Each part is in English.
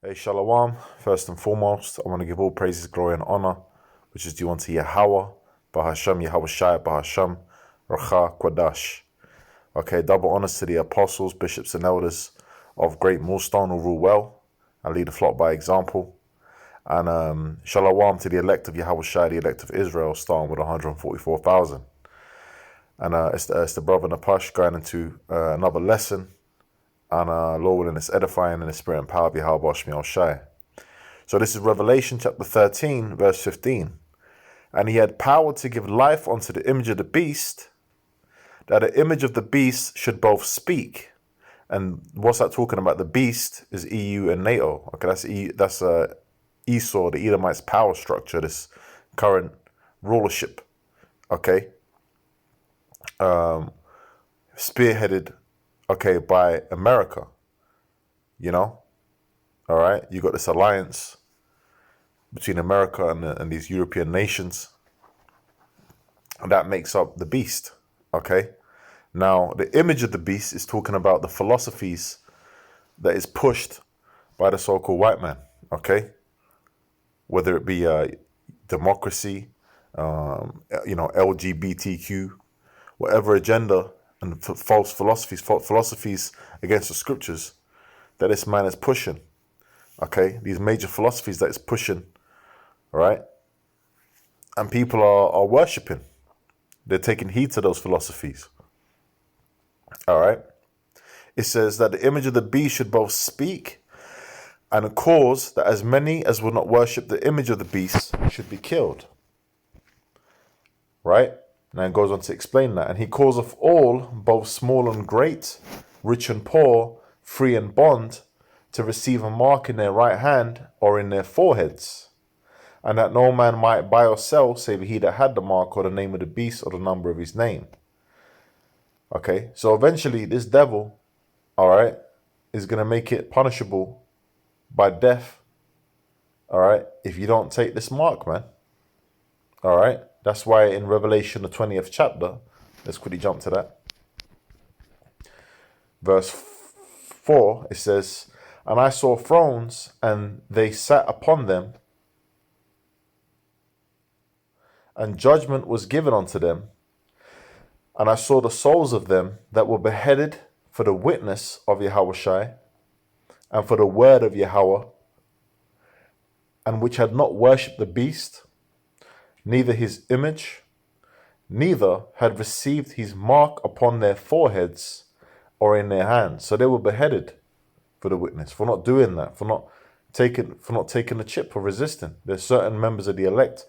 Hey, Shalom. First and foremost, I want to give all praises, glory, and honor, which is due unto Yahweh, Bahasham, Yahweh Shai, Bahasham, Racha, Kwadash. Okay, double honors to the apostles, bishops, and elders of Great Millstone who rule well and lead the flock by example. And Shalom to the elect of Yahweh Shai, the elect of Israel, starting with 144,000. And it's the brother Napash going into another lesson. And Lord willing, it's edifying in the spirit and power of Yahweh Shai Shai. So this is Revelation chapter 13, verse 15. And he had power to give life unto the image of the beast, that the image of the beast should both speak. And what's that talking about? The beast is EU and NATO. Okay, that's Esau, the Edomites' power structure, this current rulership. Okay, spearheaded, okay, by America. You know, all right. You got this alliance between America and these European nations, and that makes up the beast. Okay. Now, the image of the beast is talking about the philosophies that is pushed by the so-called white man. Okay. Whether it be democracy, LGBTQ, whatever agenda and false philosophies against the scriptures that this man is pushing. Okay, these major philosophies that it's pushing, all right? And people are worshipping. They're taking heed to those philosophies. All right? It says that the image of the beast should both speak and cause that as many as will not worship the image of the beast should be killed. Right? Now it goes on to explain that. And he causeth all, both small and great, rich and poor, free and bond, to receive a mark in their right hand or in their foreheads, and that no man might buy or sell save he that had the mark or the name of the beast or the number of his name. Okay, so eventually this devil, all right, is going to make it punishable by death, all right, if you don't take this mark, man. All right, that's why in Revelation, the 20th chapter, let's quickly jump to that. Verse 4, it says, and I saw thrones, and they sat upon them, and judgment was given unto them. And I saw the souls of them that were beheaded for the witness of Yahweh Shai, and for the word of Yahweh, and which had not worshipped the beast, neither his image, neither had received his mark upon their foreheads or in their hands. So they were beheaded for the witness, for not doing that, for not taking the chip, for resisting. There's certain members of the elect,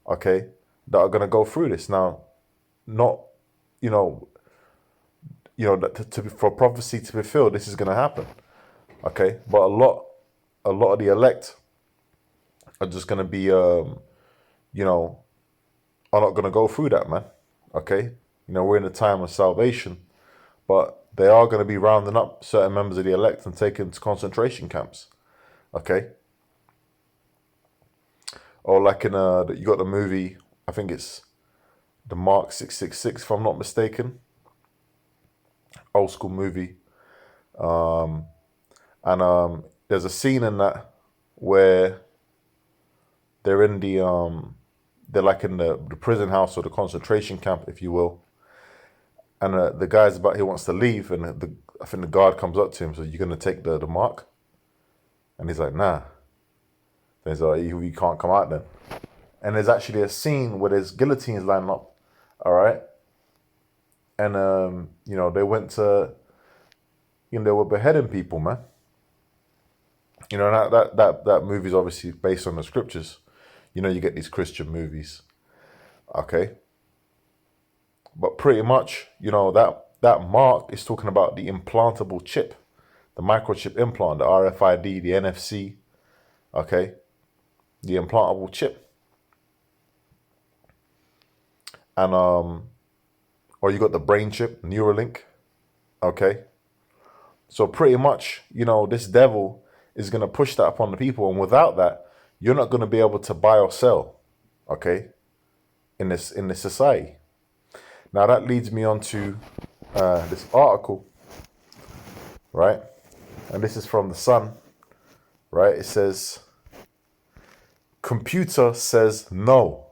okay, that are going to go through this. Now, not, for prophecy to be fulfilled, this is going to happen, okay? But a lot of the elect are just going to be, are not going to go through that, man, okay? We're in a time of salvation, but they are going to be rounding up certain members of the elect and taking to concentration camps, okay? Or like in you got the movie, I think it's the Mark 666, if I'm not mistaken, old school movie, and there's a scene in that where they're in they're like in the prison house or the concentration camp, if you will. And the guy's he wants to leave, and I think the guard comes up to him, so you're going to take the mark? And he's like, nah. Then he's like, you can't come out then. And there's actually a scene where there's guillotines lining up, all right? And, they went to, they were beheading people, man. That movie's obviously based on the scriptures. You get these Christian movies, okay? But pretty much, that mark is talking about the implantable chip, the microchip implant, the RFID, the NFC, okay? The implantable chip. And, or you got the brain chip, Neuralink, okay? So pretty much, this devil is going to push that upon the people. And without that, you're not going to be able to buy or sell, okay, in this society. Now that leads me on to this article, right? And this is from The Sun, right? It says, computer says no.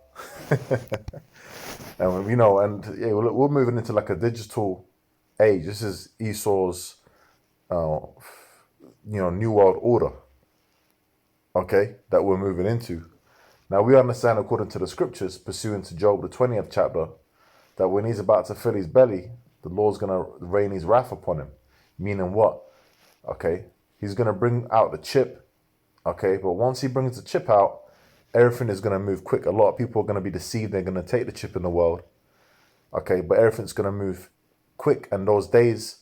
And yeah, we're moving into like a digital age. This is Esau's, new world order, okay, that we're moving into. Now we understand, according to the scriptures, pursuant to Job, the 20th chapter, that when he's about to fill his belly, the Lord's going to rain his wrath upon him. Meaning what? Okay, he's going to bring out the chip, okay, but once he brings the chip out, everything is going to move quick. A lot of people are going to be deceived. They're going to take the chip in the world, okay, but everything's going to move quick. And those days,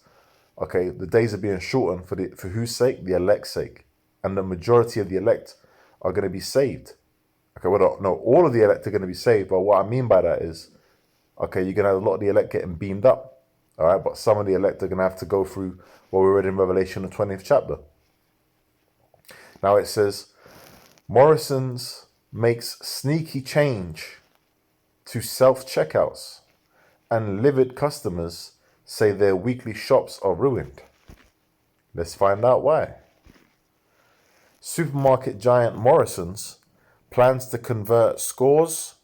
okay, the days are being shortened for whose sake? The elect's sake. And the majority of the elect are going to be saved. Okay, well, no, all of the elect are going to be saved, but what I mean by that is, okay, you're going to have a lot of the elect getting beamed up, all right, but some of the elect are going to have to go through what we read in Revelation, the 20th chapter. Now it says, Morrisons makes sneaky change to self-checkouts, and livid customers say their weekly shops are ruined. Let's find out why. Supermarket giant Morrisons plans to convert scores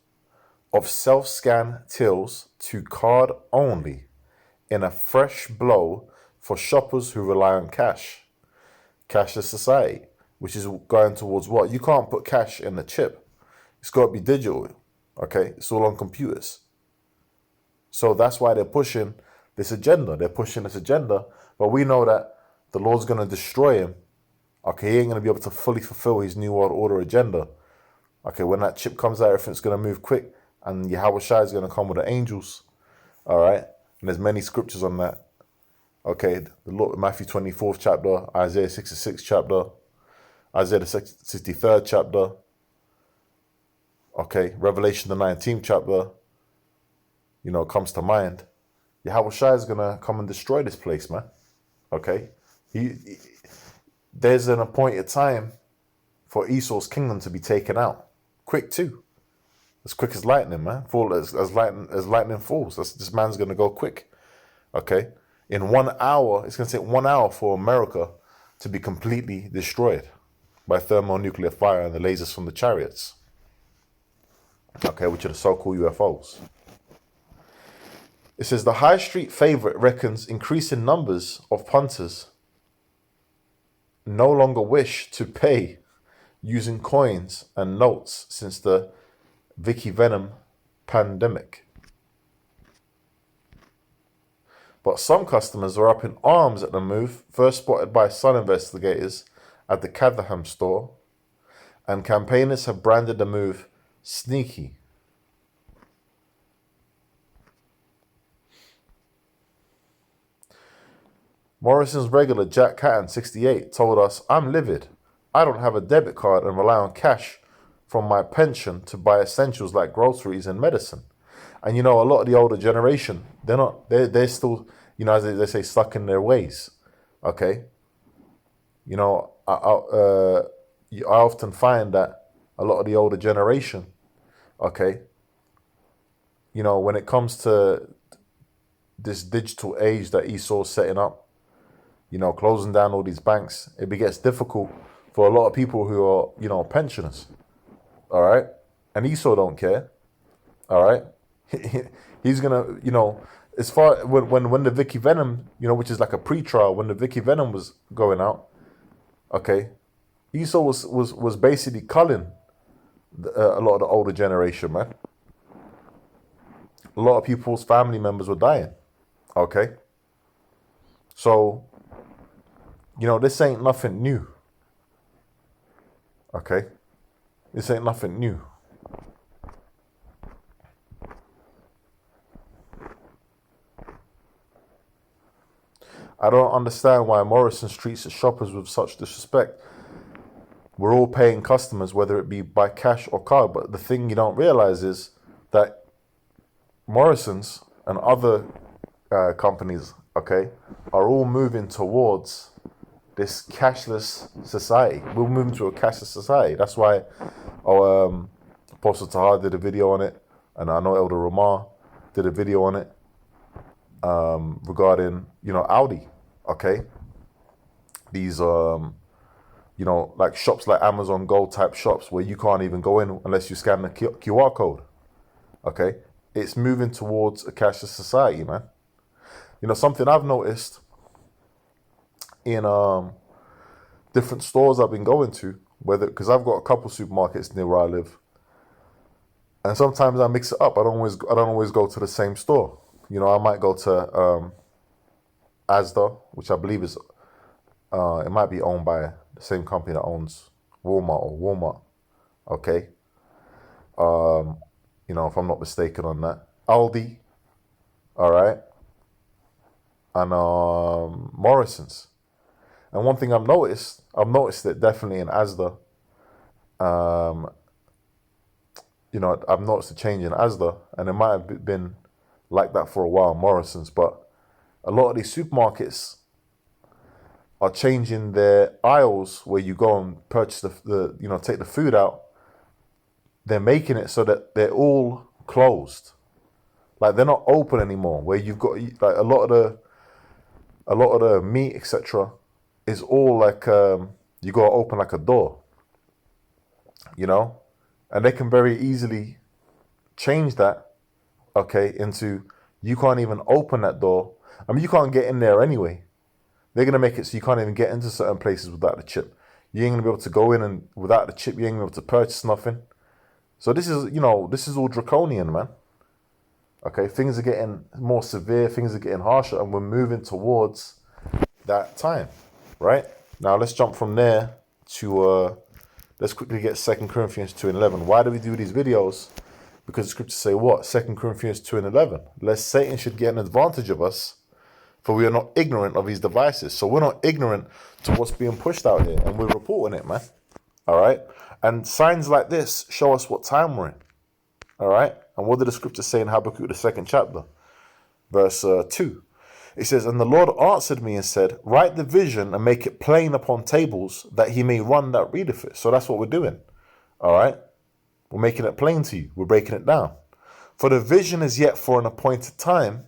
of self-scan tills to card only in a fresh blow for shoppers who rely on cash. Cashless society, which is going towards what? You can't put cash in the chip. It's got to be digital, okay? It's all on computers. So that's why they're pushing this agenda. But we know that the Lord's going to destroy him. Okay, he ain't going to be able to fully fulfill his New World Order agenda. Okay, when that chip comes out, everything's going to move quick. And Yahweh Shai is going to come with the angels. All right? And there's many scriptures on that. Okay, the Lord, Matthew 24th chapter, Isaiah 66th chapter, Isaiah the 63rd chapter. Okay, Revelation the 19th chapter, comes to mind. Yahweh Shai is going to come and destroy this place, man. Okay? There's an appointed time for Esau's kingdom to be taken out. Quick too. As quick as lightning, man. As lightning falls. This man's going to go quick. Okay? In 1 hour, it's going to take 1 hour for America to be completely destroyed by thermonuclear fire and the lasers from the chariots. Okay, which are the so-called UFOs. It says the high street favorite reckons increasing numbers of punters no longer wish to pay using coins and notes since the Vicky Venom pandemic. But some customers are up in arms at the move, first spotted by Sun investigators at the Catherham store, and campaigners have branded the move sneaky. Morrison's regular Jack Catton, 68, told us, I'm livid. I don't have a debit card and rely on cash from my pension to buy essentials like groceries and medicine. And a lot of the older generation, they're still, as they say, stuck in their ways. Okay? I often find that a lot of the older generation, okay, when it comes to this digital age that Esau's setting up, closing down all these banks, it gets difficult for a lot of people who are, pensioners. All right? And Esau don't care. All right? He's going to, as far when the Vicky Venom, which is like a pre-trial, when the Vicky Venom was going out, okay, Esau was basically culling a lot of the older generation, man. A lot of people's family members were dying. Okay? So, this ain't nothing new. Okay? This ain't nothing new. I don't understand why Morrisons treats its shoppers with such disrespect. We're all paying customers, whether it be by cash or card. But the thing you don't realize is that Morrisons and other companies, okay, are all moving towards this cashless society. We're moving to a cashless society. That's why Apostle Tahar did a video on it, and I know Elder Ramah did a video on it regarding, Audi, okay? These You know, like shops like Amazon Go type shops where you can't even go in unless you scan the QR code. Okay, it's moving towards a cashless society, man. You know, something I've noticed in different stores I've been going to, because I've got a couple supermarkets near where I live, and sometimes I mix it up. I don't always go to the same store. You know, I might go to Asda, which I believe is it might be owned by the same company that owns Walmart. Okay, you know, if I'm not mistaken on that, Aldi, all right, and Morrisons. And one thing I've noticed it definitely in Asda. You know, I've noticed a change in Asda, and it might have been like that for a while, Morrisons. But a lot of these supermarkets are changing their aisles where you go and purchase the you know, take the food out. They're making it so that they're all closed, like they're not open anymore. Where you've got like a lot of the meat, etc., is all like you got to open like a door, you know, and they can very easily change that, okay, into you can't even open that door. I mean, you can't get in there anyway. They're gonna make it so you can't even get into certain places without the chip. You ain't gonna be able to go in and without the chip, you ain't gonna be able to purchase nothing. So this is, you know, this is all draconian, man. Okay, things are getting more severe, things are getting harsher, and we're moving towards that time, right? Now let's jump from there to let's quickly get 2 Corinthians 2:11. Why do we do these videos? Because the scriptures say what? 2 Corinthians 2:11. Lest Satan should get an advantage of us, for we are not ignorant of his devices. So we're not ignorant to what's being pushed out here, and we're reporting it, man. All right? And signs like this show us what time we're in. All right? And what did the scripture say in Habakkuk, the 2nd chapter? Verse 2. It says, and the Lord answered me and said, write the vision and make it plain upon tables, that he may run that readeth it. So that's what we're doing. All right? We're making it plain to you. We're breaking it down. For the vision is yet for an appointed time,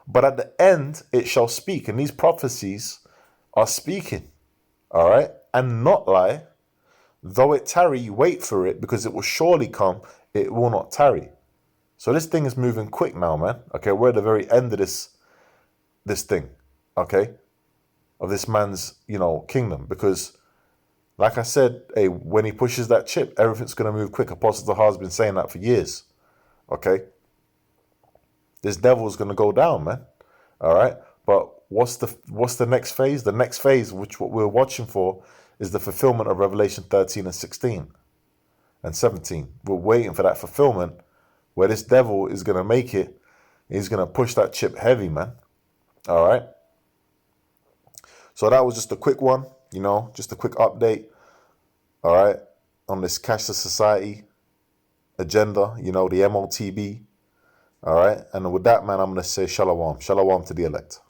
but at the end it shall speak. And these prophecies are speaking. All right? And not lie. Though it tarry, wait for it, because it will surely come. It will not tarry. So this thing is moving quick now, man. Okay, we're at the very end of this thing, okay, of this man's, you know, kingdom. Because, like I said, hey, when he pushes that chip, everything's going to move quick. Apostle Tahar has been saying that for years, okay? This devil is going to go down, man, all right? But what's the next phase? The next phase, which what we're watching for, is the fulfillment of Revelation 13 and 16 and 17. We're waiting for that fulfillment where this devil is going to make it. He's going to push that chip heavy, man. All right. So that was just a quick one, you know, just a quick update. All right. On this cashless society agenda, you know, the MOTB. All right. And with that, man, I'm going to say shalom. Shalom to the elect.